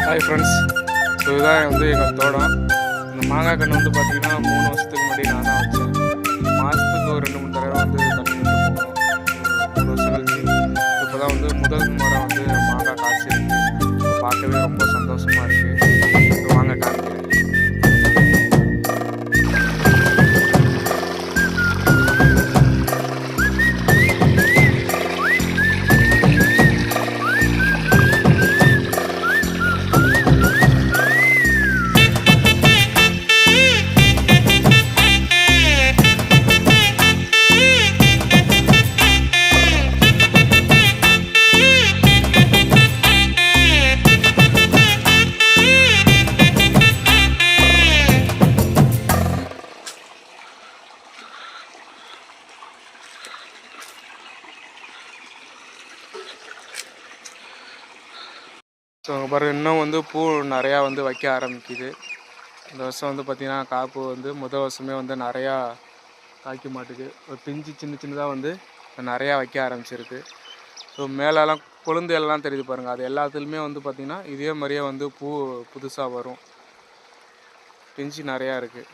Hi friends, so இதுதான் வந்து எங்கள் தோட்டம். இந்த மாங்காய் கன்று வந்து பார்த்திங்கன்னா 3 வருஷத்துக்கு முன்னாடி நான் தான் வச்சேன். மாதத்துக்கு ஒரு 2-3 தடவை வந்து தண்ணி விட்டு போவோம். 3 வருஷம் கழிச்சு இப்போ தான் வந்து முதல் முறை வந்து மாங்காய் காய்ச்சிருக்கு. பார்க்கவே ரொம்ப சந்தோஷமாக இருக்குது. வாங்க காமிக்கிறேன். ஸோ அங்கே பாருங்கள், இன்னும் வந்து பூ நிறையா வந்து வைக்க ஆரம்பிக்குது. இந்த வருஷம் வந்து பார்த்திங்கன்னா காப்பு வந்து முதல் வருஷமே வந்து நிறையா காய்க்க மாட்டுது. ஒரு பிஞ்சு சின்னதாக வந்து நிறையா வைக்க ஆரம்பிச்சிருக்கு. ஸோ மேலெல்லாம் கொழுந்து எல்லாம் தெரியுது பாருங்கள். அது எல்லாத்துலேயுமே வந்து பார்த்திங்கன்னா இதே மாதிரியே வந்து பூ புதுசாக வரும். பிஞ்சு நிறையா இருக்குது.